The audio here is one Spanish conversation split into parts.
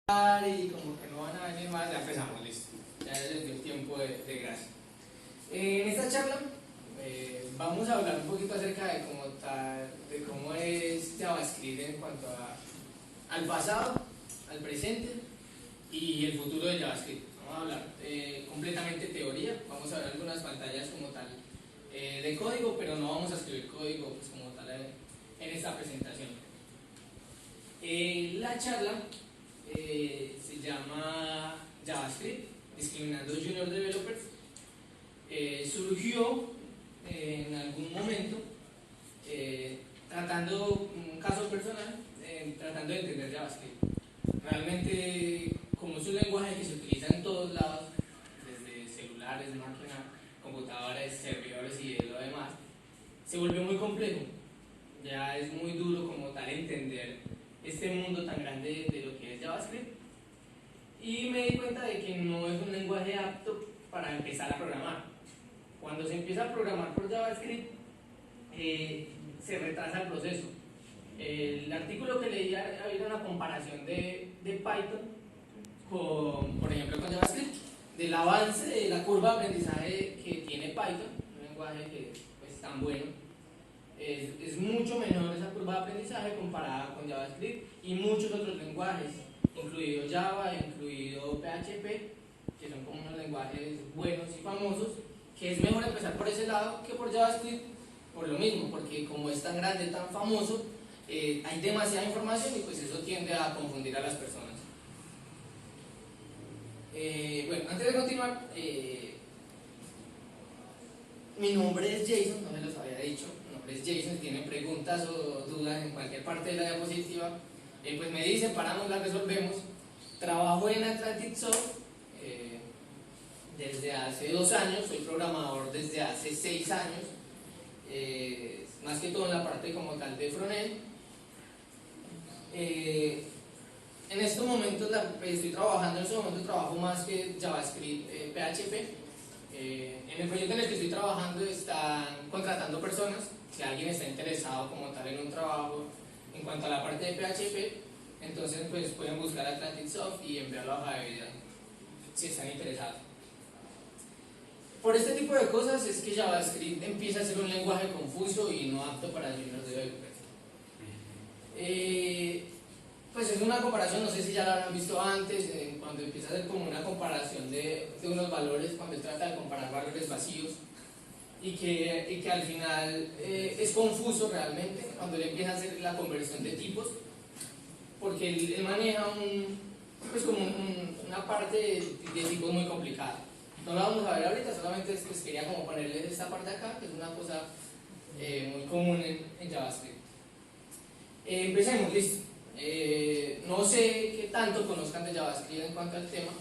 Y como que no van a venir más, ya empezamos, listo. Ya les dio tiempo de gracia. En esta charla vamos a hablar un poquito acerca de cómo es JavaScript en cuanto al pasado, al presente y el futuro de JavaScript. Vamos a hablar completamente teoría, vamos a ver algunas pantallas como tal de código, pero no vamos a escribir código pues, como tal en esta presentación. La charla se llama JavaScript, discriminando Junior Developers. Surgió en algún momento tratando un caso personal, tratando de entender JavaScript. Realmente, como es un lenguaje que se utiliza en todos lados, desde celulares, máquinas, computadores, servidores y de lo demás, se volvió muy complejo. Ya es muy duro como tal entender este mundo tan grande de lo que es JavaScript, y me di cuenta de que no es un lenguaje apto para empezar a programar. Cuando se empieza a programar por JavaScript se retrasa el proceso. El artículo que leí había una comparación de Python por ejemplo con JavaScript, del avance de la curva de aprendizaje que tiene Python, un lenguaje que es tan bueno. Es mucho menor esa curva de aprendizaje comparada con JavaScript y muchos otros lenguajes, incluido Java, incluido PHP, que son como unos lenguajes buenos y famosos, que es mejor empezar por ese lado que por JavaScript, por lo mismo, porque como es tan grande, tan famoso, hay demasiada información y pues eso tiende a confundir a las personas. Bueno, antes de continuar, mi nombre es Jason, no se los había dicho. Es Jason. Si tienen preguntas o dudas en cualquier parte de la diapositiva, pues me dicen, paramos, las resolvemos. Trabajo en Atlantic Soft desde hace 2 años, soy programador desde hace 6 años, más que todo en la parte como tal de frontend. En estos momentos estoy trabajando, en este momento trabajo más que JavaScript, PHP. En el proyecto en el que estoy trabajando están contratando personas. Si alguien está interesado como tal en un trabajo en cuanto a la parte de PHP, entonces pues pueden buscar Atlantic Soft y enviar la hoja de vida si están interesados. Por este tipo de cosas es que JavaScript empieza a ser un lenguaje confuso y no apto para junior developers. Pues es una comparación, no sé si ya la habrán visto antes, cuando empieza a hacer como una comparación de unos valores, cuando trata de comparar valores vacíos, y que al final es confuso realmente cuando él empieza a hacer la conversión de tipos, porque él maneja una parte de tipos muy complicada. No la vamos a ver ahorita, solamente pues quería como ponerles esta parte acá, que es una cosa muy común en JavaScript. Empecemos, listo. No sé qué tanto conozcan de JavaScript en cuanto al tema.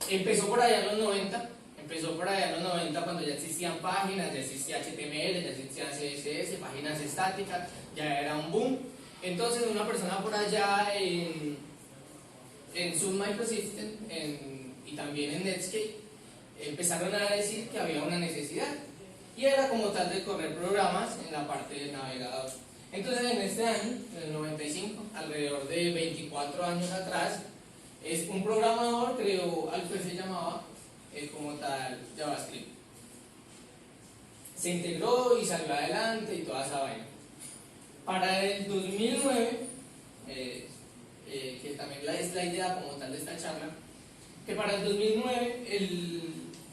Empezó por allá en los 90. Cuando ya existían páginas, ya existía HTML, ya existía CSS, páginas estáticas, ya era un boom. Entonces una persona por allá en Sun Microsystem y también en Netscape empezaron a decir que había una necesidad, y era como tal de correr programas en la parte del navegador. Entonces en este año, en el 95, alrededor de 24 años atrás, un programador creó algo que se llamaba como tal JavaScript. Se integró y salió adelante y toda esa vaina. Para el 2009, que también es la idea como tal de esta charla, que para el 2009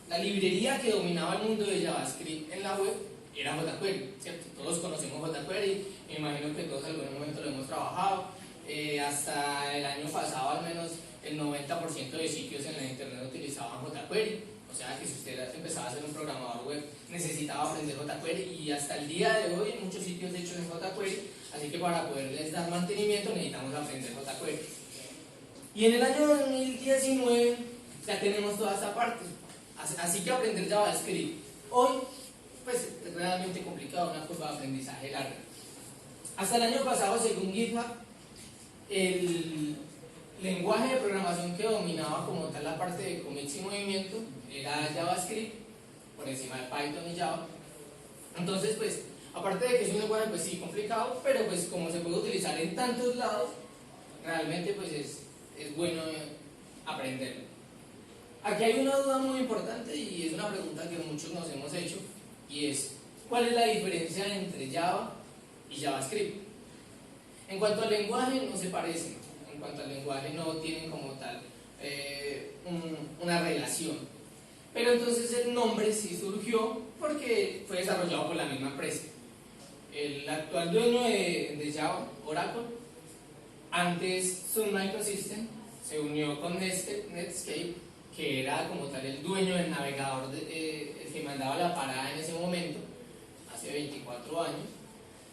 la librería que dominaba el mundo de JavaScript en la web era jQuery, ¿cierto? Todos conocemos jQuery, me imagino que todos en algún momento lo hemos trabajado. Hasta el año pasado al menos el 90% de sitios en la internet utilizaban jQuery, o sea que si usted empezaba a ser un programador web necesitaba aprender jQuery, y hasta el día de hoy hay muchos sitios hechos en jQuery, así que para poderles dar mantenimiento necesitamos aprender jQuery. Y en el año 2019 ya tenemos toda esta parte, así que aprender JavaScript hoy pues es realmente complicado, una curva de aprendizaje larga. Hasta el año pasado, según GitHub, el lenguaje de programación que dominaba como tal la parte de commits y movimiento era JavaScript, por encima de Python y Java. Entonces pues, aparte de que es un lenguaje pues sí complicado, pero pues como se puede utilizar en tantos lados, realmente pues es bueno aprenderlo. Aquí hay una duda muy importante y es una pregunta que muchos nos hemos hecho, y es: ¿cuál es la diferencia entre Java y JavaScript? En cuanto al lenguaje, no se parecen. En cuanto al lenguaje, no tienen como tal una relación. Pero entonces el nombre sí surgió porque fue desarrollado por la misma empresa. El actual dueño de Java, Oracle, antes Sun Microsystems, se unió con Netscape, que era como tal el dueño del navegador, el que mandaba la parada en ese momento, hace 24 años.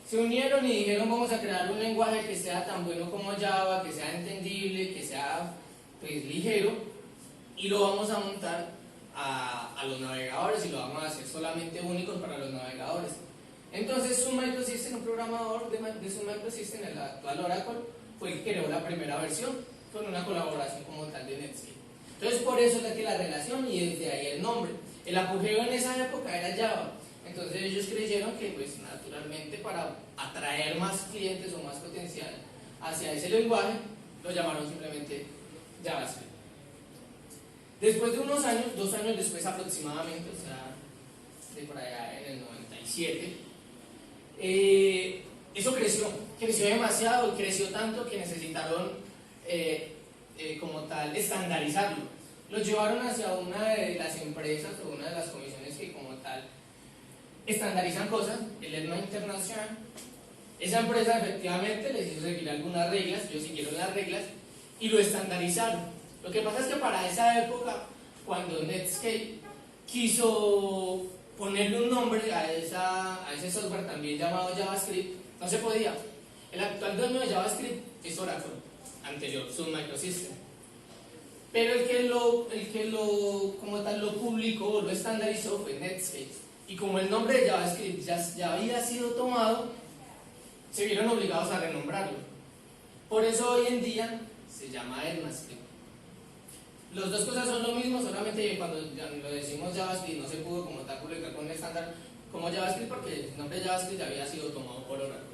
Se unieron y dijeron: vamos a crear un lenguaje que sea tan bueno como Java, que sea entendible, que sea pues ligero, y lo vamos a montar a los navegadores y lo vamos a hacer solamente único para los navegadores. Entonces Sun Microsystems, un programador de Sun Microsystems, el actual Oracle, fue el que creó la primera versión con una colaboración como tal de Netscape. Entonces por eso es que la relación, y desde ahí el nombre. El apogeo en esa época era Java. Entonces ellos creyeron que pues naturalmente, para atraer más clientes o más potencial hacia ese lenguaje, lo llamaron simplemente JavaScript. Después de unos años, 2 años después aproximadamente, o sea, de por allá en el 97, eso creció demasiado, y creció tanto que necesitaron como tal estandarizarlo. Lo llevaron hacia una de las empresas o una de las comisiones que como tal estandarizan cosas, el ESMA Internacional. Esa empresa efectivamente les hizo seguir algunas reglas, ellos siguieron las reglas y lo estandarizaron. Lo que pasa es que para esa época, cuando Netscape quiso ponerle un nombre a ese software también llamado JavaScript, no se podía. El actual dueño de JavaScript es Oracle, anterior Sun Microsystems. Pero el que lo como tal lo publicó, lo estandarizó, fue Netscape. Y como el nombre de JavaScript ya había sido tomado, se vieron obligados a renombrarlo. Por eso hoy en día se llama ECMAScript. Las dos cosas son lo mismo, solamente que cuando lo decimos JavaScript no se pudo como tal publicar con el estándar como JavaScript, porque el nombre de JavaScript ya había sido tomado por Oracle.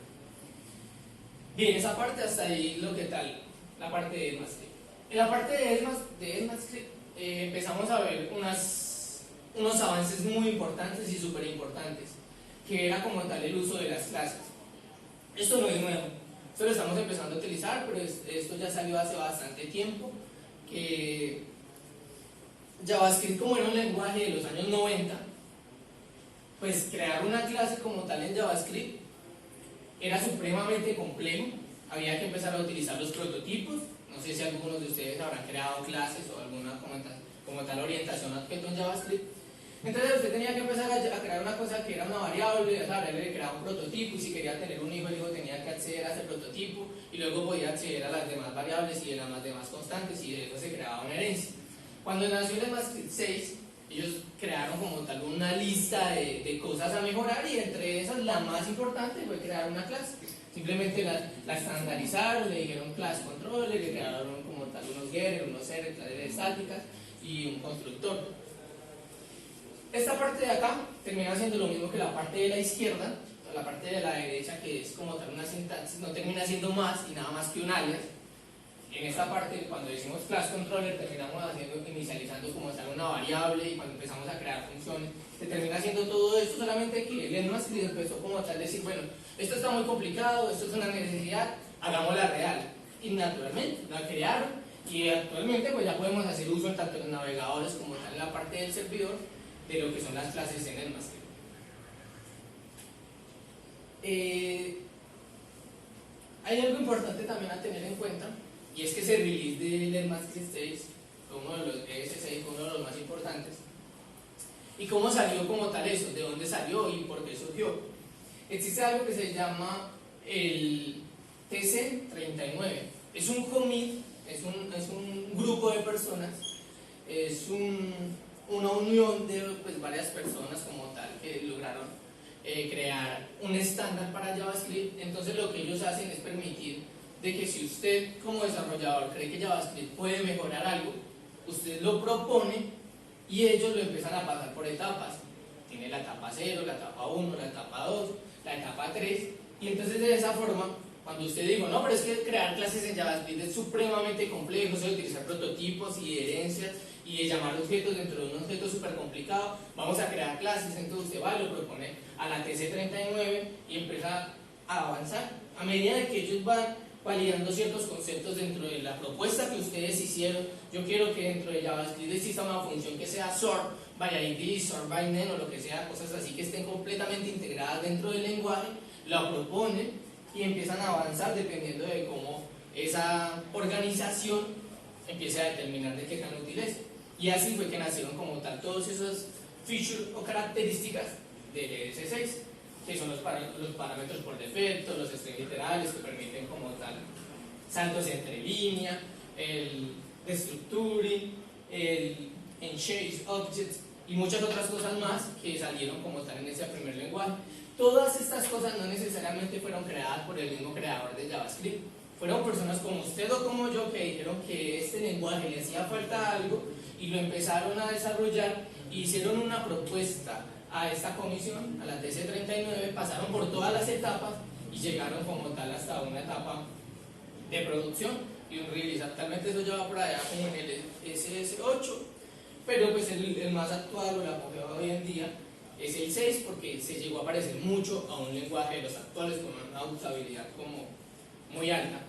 Bien, esa parte hasta ahí lo que tal, la parte de ECMAScript. En la parte de ECMAScript empezamos a ver unos avances muy importantes y súper importantes, que era como tal el uso de las clases. Esto no es nuevo, esto lo estamos empezando a utilizar, pero esto ya salió hace bastante tiempo, que JavaScript, como era un lenguaje de los años 90, pues crear una clase como tal en JavaScript era supremamente complejo. Había que empezar a utilizar los prototipos. No sé si algunos de ustedes habrán creado clases o alguna como tal orientación a objeto en JavaScript. Entonces usted tenía que empezar a crear una cosa que era una variable, le creaba un prototipo, y si quería tener un hijo, el hijo tenía que acceder a ese prototipo y luego podía acceder a las demás variables y a las demás constantes, y de eso se creaba una herencia. Cuando nació el ECMAScript 6, ellos crearon como tal una lista de cosas a mejorar, y entre esas la más importante fue crear una clase. Simplemente la estandarizaron, le dijeron class controller, le crearon como tal unos getters, unos setters, clases estáticas y un constructor. Esta parte de acá termina siendo lo mismo que la parte de la izquierda, la parte de la derecha, que es como tal una sintaxis, no termina siendo más y nada más que un alias. En esta parte, cuando decimos class controller, terminamos inicializando como tal una variable, y cuando empezamos a crear funciones, se termina haciendo todo esto, solamente que el ECMAScript empezó como tal decir: bueno, esto está muy complicado, esto es una necesidad, hagámosla real. Y naturalmente la crearon, y actualmente pues ya podemos hacer uso en tanto en los navegadores como tal en la parte del servidor de lo que son las clases en ECMAScript. Hay algo importante también a tener en cuenta, y es que ese release del ECMAScript 6 fue uno de los ES6, fue uno de los más importantes. ¿Y cómo salió como tal eso? ¿De dónde salió y por qué surgió? Existe algo que se llama el TC39. Es un commit, es un grupo de personas, es una unión de pues, varias personas como tal que lograron crear un estándar para JavaScript. Entonces lo que ellos hacen es permitir de que si usted como desarrollador cree que JavaScript puede mejorar algo, usted lo propone y ellos lo empiezan a pasar por etapas. la etapa 0, la etapa 1, la etapa 2, la etapa 3, y entonces de esa forma Cuando usted dijo, no, pero es que crear clases en JavaScript es supremamente complejo, se utilizar prototipos y herencias y de llamar objetos dentro de un objeto súper complicado, vamos a crear clases, entonces usted va y lo propone a la TC39 y empieza a avanzar. A medida de que ellos van validando ciertos conceptos dentro de la propuesta que ustedes hicieron, yo quiero que dentro de JavaScript exista una función que sea sort by ID, sort by name o lo que sea, cosas así que estén completamente integradas dentro del lenguaje, la proponen y empiezan a avanzar dependiendo de cómo esa organización empiece a determinar de qué tan útil es. Y así fue que nacieron como tal todos esos features o características del ES6, que son los parámetros por defecto, los strings literales que permiten como tal saltos entre línea, el destructuring, el enchase objects y muchas otras cosas más que salieron como tal en ese primer lenguaje. Todas estas cosas no necesariamente fueron creadas por el mismo creador de JavaScript, fueron personas como usted o como yo que dijeron que este lenguaje le hacía falta algo y lo empezaron a desarrollar e hicieron una propuesta a esta comisión, a la TC39, pasaron por todas las etapas y llegaron como tal hasta una etapa de producción y un release. Actualmente eso ya va por allá como en el SS8, pero pues el más actual o el apogeo hoy en día es el 6 porque se llegó a parecer mucho a un lenguaje de los actuales con una usabilidad como muy alta.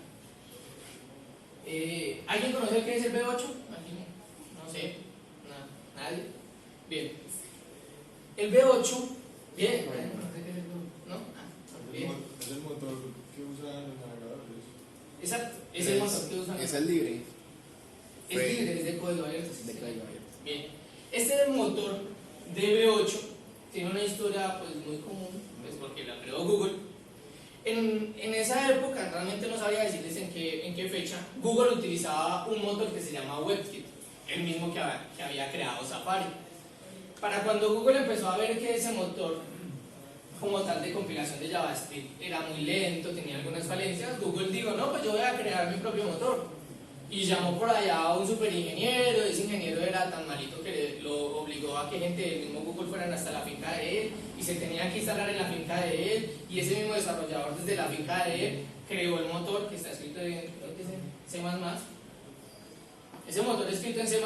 ¿Alguien conoce qué es el V8? No sé, nadie. Bien. El V8, bien, no sé qué es el V8, ¿no? Bien. Es el motor que usan los navegadores. Exacto, es el motor que usan. Es el libre. Es libre, es de código abierto. De código abierto. Bien. Este motor de V8 tiene una historia pues muy común, pues porque la creó Google. En esa época, realmente no sabría decirles en qué fecha, Google utilizaba un motor que se llama WebKit, el mismo que había creado Safari. Para cuando Google empezó a ver que ese motor, como tal de compilación de JavaScript, era muy lento, tenía algunas falencias, Google dijo, no, pues yo voy a crear mi propio motor. Y llamó por allá a un super ingeniero, ese ingeniero era tan malito que lo obligó a que gente del mismo Google fueran hasta la finca de él y se tenía que instalar en la finca de él y ese mismo desarrollador desde la finca de él creó el motor que está escrito en C++. Ese motor escrito en C++,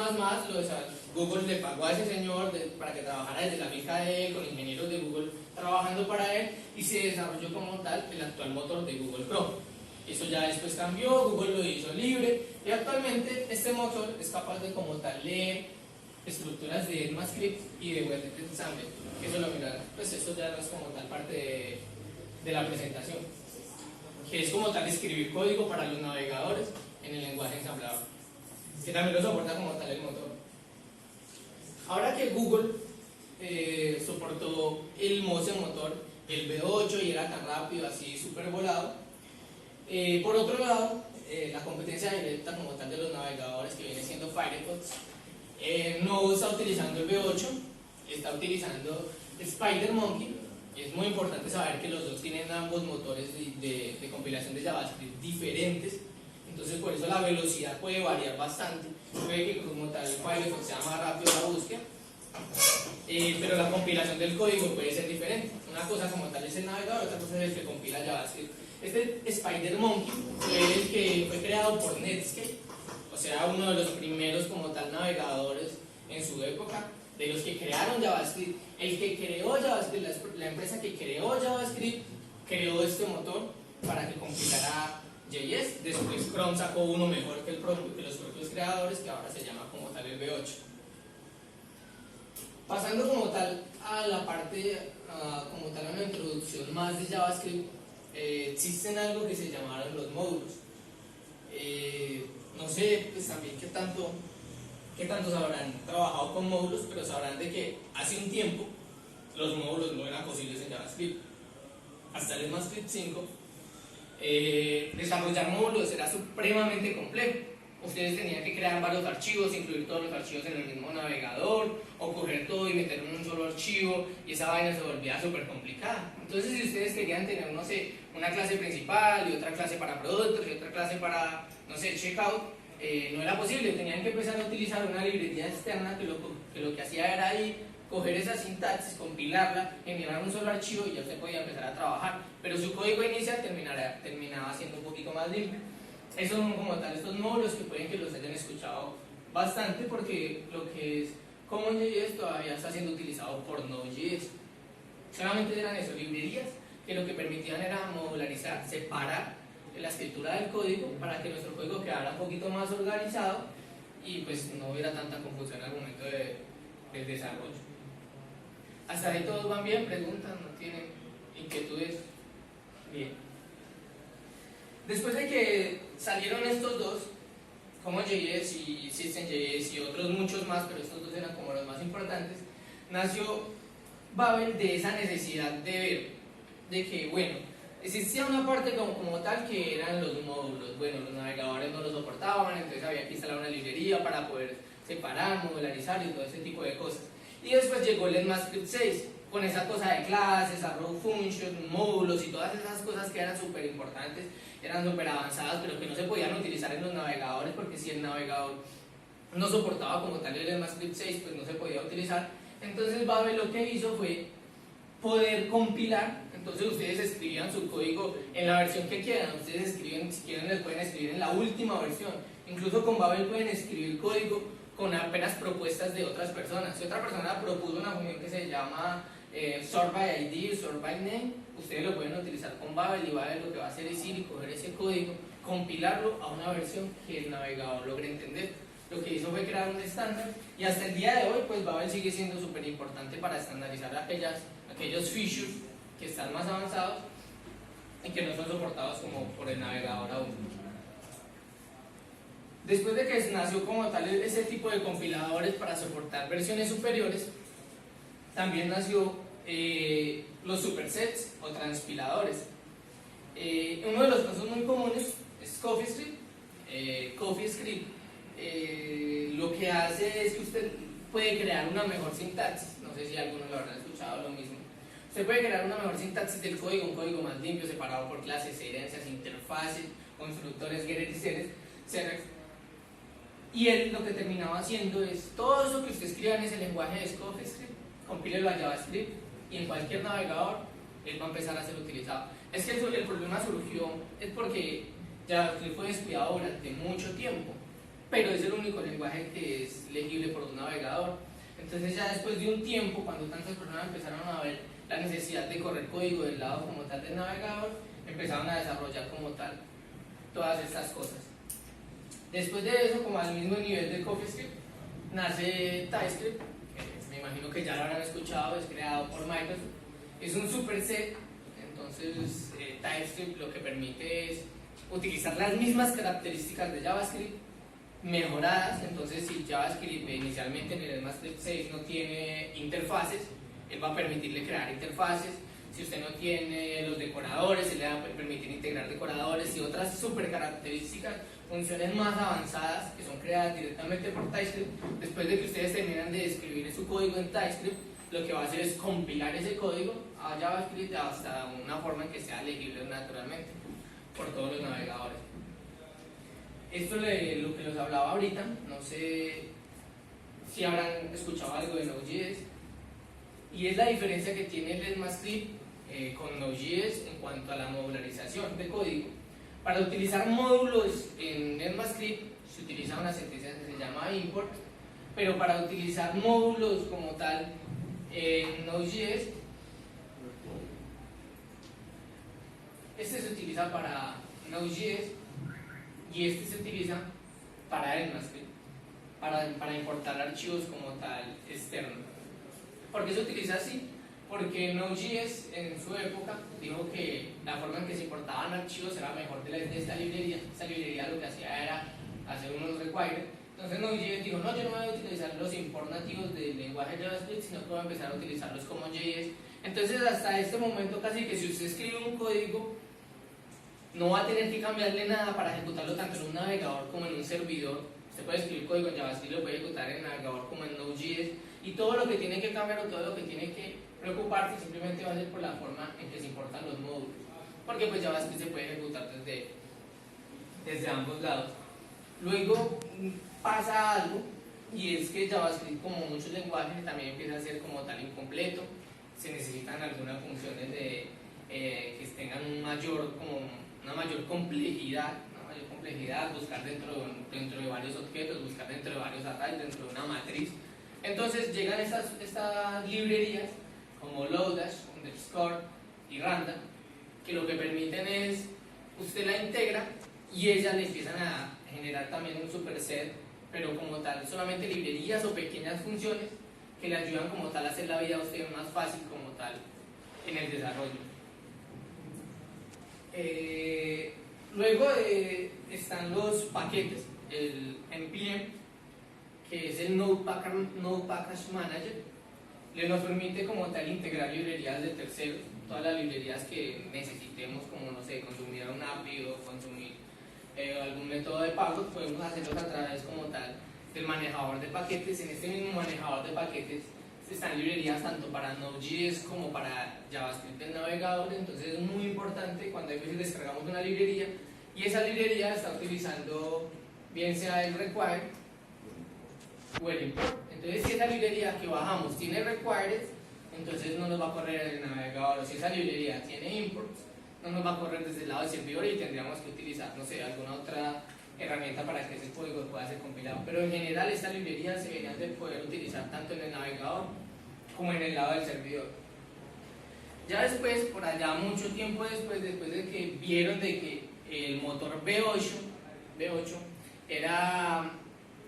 Google le pagó a ese señor para que trabajara desde la finca de él, con ingenieros de Google trabajando para él y se desarrolló como tal el actual motor de Google Chrome. Eso ya después cambió, Google lo hizo libre y actualmente este motor es capaz de como tal leer estructuras de ECMAScript y de WebExample. Eso lo mirarán, pues eso ya no es como tal parte de la presentación, que es como tal escribir código para los navegadores en el lenguaje ensamblador, que también lo soporta como tal el motor. Ahora que Google soportó el motor, el V8 y era tan rápido, así súper volado, por otro lado, la competencia directa como tal de los navegadores que viene siendo Firefox no está utilizando el V8, está utilizando SpiderMonkey. Es muy importante saber que los dos tienen ambos motores de compilación de JavaScript diferentes, entonces por eso la velocidad puede variar bastante. Puede que como tal Firefox sea más rápido la búsqueda, pero la compilación del código puede ser diferente. Una cosa como tal es el navegador, otra cosa es el que compila JavaScript. Este SpiderMonkey fue el que fue creado por Netscape, o sea, uno de los primeros como tal navegadores en su época, de los que crearon JavaScript. El que creó JavaScript, la empresa que creó JavaScript, creó este motor para que compilara JS. Después Chrome sacó uno mejor que los propios creadores, que ahora se llama como tal el V8. Pasando como tal a la parte, como tal a una introducción más de JavaScript, existen algo que se llamaron los módulos. No sé pues también qué tanto habrán trabajado con módulos, pero sabrán de que hace un tiempo los módulos no eran posibles en JavaScript. Hasta el ECMAScript 5 desarrollar módulos era supremamente complejo. Ustedes tenían que crear varios archivos, incluir todos los archivos en el mismo navegador, o coger todo y meterlo en un solo archivo, y esa vaina se volvía súper complicada. Entonces, si ustedes querían tener, no sé, una clase principal y otra clase para productos y otra clase para, no sé, checkout, no era posible. Tenían que empezar a utilizar una librería externa que lo que hacía era ahí coger esa sintaxis, compilarla, generar un solo archivo y ya usted podía empezar a trabajar. pero su código inicial terminaba siendo un poquito más limpio. Esos son como tal estos módulos que pueden que los hayan escuchado bastante, porque lo que es CommonJS todavía está siendo utilizado por Node.js. Solamente eran eso, librerías que lo que permitían era modularizar, separar la escritura del código para que nuestro código quedara un poquito más organizado y pues no hubiera tanta confusión al momento del desarrollo. Hasta ahí todos van bien, preguntan, no tienen inquietudes. Bien. Después de que salieron estos dos, CommonJS y SystemJS y otros muchos más, pero estos dos eran como los más importantes, nació Babel de esa necesidad de ver, de que, bueno, existía una parte como tal que eran los módulos. Bueno, los navegadores no los soportaban, entonces había que instalar una librería para poder separar, modularizar y todo ese tipo de cosas. Y después llegó el ECMAScript 6, con esa cosa de clases, arrow functions, módulos y todas esas cosas que eran súper importantes, eran súper avanzadas, pero que no se podían utilizar en los navegadores, porque si el navegador no soportaba como tal el ECMAScript 6, pues no se podía utilizar. Entonces Babel lo que hizo fue poder compilar. Entonces ustedes escribían su código en la versión que quieran, ustedes escriben, si quieren les pueden escribir en la última versión. Incluso con Babel pueden escribir código con apenas propuestas de otras personas. Si otra persona propuso una función que se llama sort by ID, sort by name, ustedes lo pueden utilizar con Babel, y Babel lo que va a hacer es ir y coger ese código, compilarlo a una versión que el navegador logre entender. Lo que hizo fue crear un estándar, y hasta el día de hoy pues Babel sigue siendo súper importante para estandarizar aquellos features que están más avanzados y que no son soportados como por el navegador aún. Después de que nació como tal ese tipo de compiladores para soportar versiones superiores, también nació los supersets o transpiladores. Uno de los casos muy comunes es CoffeeScript. CoffeeScript lo que hace es que usted puede crear una mejor sintaxis. No sé si algunos lo habrán escuchado lo mismo. Usted puede crear una mejor sintaxis del código, un código más limpio, separado por clases, herencias, interfaces, constructores, getters y setters. Y él lo que terminaba haciendo es todo eso que usted escriba en ese lenguaje de CoffeeScript, compílelo a JavaScript, y en cualquier navegador él va a empezar a ser utilizado. Es que el problema surgió es porque JavaScript fue descuidado durante mucho tiempo, pero es el único lenguaje que es legible por un navegador. Entonces ya después de un tiempo, cuando tantas personas empezaron a ver la necesidad de correr código del lado como tal del navegador, empezaron a desarrollar como tal todas estas cosas. Después de eso, como al mismo nivel de CoffeeScript, nace TypeScript, que me imagino que ya lo habrán escuchado, es creado por Microsoft. Es un superset. Entonces TypeScript lo que permite es utilizar las mismas características de JavaScript mejoradas. Entonces si JavaScript inicialmente en el ECMAScript 6 no tiene interfaces, él va a permitirle crear interfaces. Si usted no tiene los decoradores, él le va a permitir integrar decoradores y otras super características, funciones más avanzadas que son creadas directamente por TypeScript. Después de que ustedes terminan de escribir su código en TypeScript, lo que va a hacer es compilar ese código a JavaScript hasta una forma en que sea legible naturalmente por todos los navegadores. Esto es lo que les hablaba ahorita. No sé si habrán escuchado algo de Node.js, y es la diferencia que tiene el ECMAScript con Node.js en cuanto a la modularización de código. Para utilizar módulos en ECMAScript se utiliza una sentencia que se llama import, pero para utilizar módulos como tal en Node.js, este se utiliza para Node.js y este se utiliza para ECMAScript, para importar archivos como tal externos. ¿Por qué se utiliza así? Porque Node.js en su época dijo que la forma en que se importaban archivos era mejor de esta librería. Esta librería lo que hacía era hacer unos requires. Entonces Node.js dijo, no, yo no voy a utilizar los import nativos del lenguaje JavaScript, sino que voy a empezar a utilizarlos como JS. Entonces hasta este momento casi que si usted escribe un código, no va a tener que cambiarle nada para ejecutarlo tanto en un navegador como en un servidor. Usted puede escribir código en JavaScript, lo puede ejecutar en el navegador como en Node.js, y todo lo que tiene que cambiar o todo lo que tiene que preocuparse simplemente va a ser por la forma en que se importan los módulos, porque pues JavaScript se puede ejecutar desde ambos lados. Luego pasa algo, y es que JavaScript, como muchos lenguajes, también empieza a ser como tal incompleto. Se necesitan algunas funciones de que tengan una mayor complejidad, buscar dentro de varios objetos, buscar dentro de varios arrays, dentro de una matriz. Entonces llegan estas librerías como Lodash, Underscore y Random, que lo que permiten es, usted la integra y ellas le empiezan a generar también un superset, pero como tal, solamente librerías o pequeñas funciones que le ayudan como tal a hacer la vida a usted más fácil como tal en el desarrollo. Luego están los paquetes, el NPM, que es el Node Package Manager, nos permite como tal integrar librerías de terceros, todas las librerías que necesitemos, como no sé, consumir un API o consumir algún método de pago, podemos hacerlos a través como tal del manejador de paquetes. En este mismo manejador de paquetes están librerías tanto para Node.js como para JavaScript del navegador. Entonces es muy importante cuando a veces descargamos una librería y esa librería está utilizando bien sea el require o el import. Entonces si esa librería que bajamos tiene requires, entonces no nos va a correr en el navegador. O si esa librería tiene imports, no nos va a correr desde el lado del servidor y tendríamos que utilizar, no sé, alguna otra herramienta para que ese código pueda ser compilado. Pero en general estas librerías se deberían de poder utilizar tanto en el navegador como en el lado del servidor. Ya después, por allá mucho tiempo después de que vieron de que el motor V8 era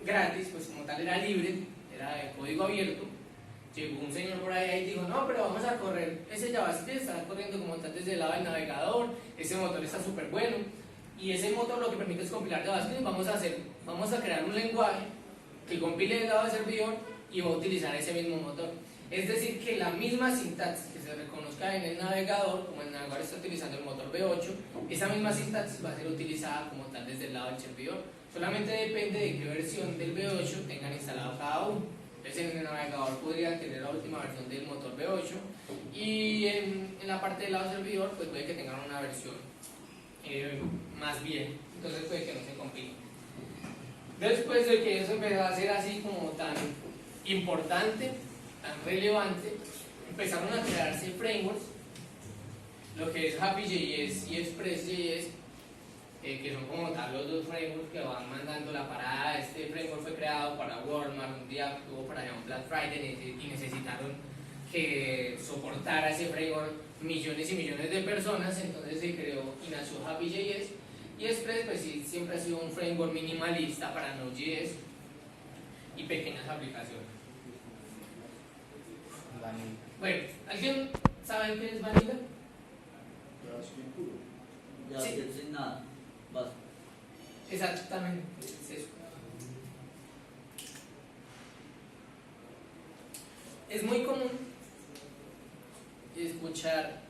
gratis, pues como tal era libre, era de código abierto, llegó un señor por ahí y dijo, no, pero vamos a correr ese JavaScript, está corriendo como tal desde el lado del navegador, ese motor está súper bueno, y ese motor lo que permite es compilar JavaScript. Vamos a crear un lenguaje que compile del lado del servidor y va a utilizar ese mismo motor. Es decir, que la misma sintaxis que se reconozca en el navegador, como el navegador está utilizando el motor V8, esa misma sintaxis va a ser utilizada como tal desde el lado del servidor. Solamente depende de qué versión del V8 tengan instalado cada uno. Entonces en el navegador podrían tener la última versión del motor V8 y en la parte del lado del servidor pues puede que tengan una versión más bien, entonces puede que no se compile. Después de que eso empezó a ser así como tan importante, tan relevante, empezaron a crearse frameworks, lo que es Happy.js y Express.js, que son como tal los dos frameworks que van mandando la parada. Este framework fue creado para Walmart, un día tuvo para allá un Black Friday y necesitaron que soportara ese framework millones y millones de personas, entonces se creó y nació Happy.js. Y Express pues sí, siempre ha sido un framework minimalista para Node.js y pequeñas aplicaciones. Bueno, ¿alguien sabe qué es Vanilla? JavaScript puro. JavaScript sin nada, basta. Exactamente, es eso. Es muy común escuchar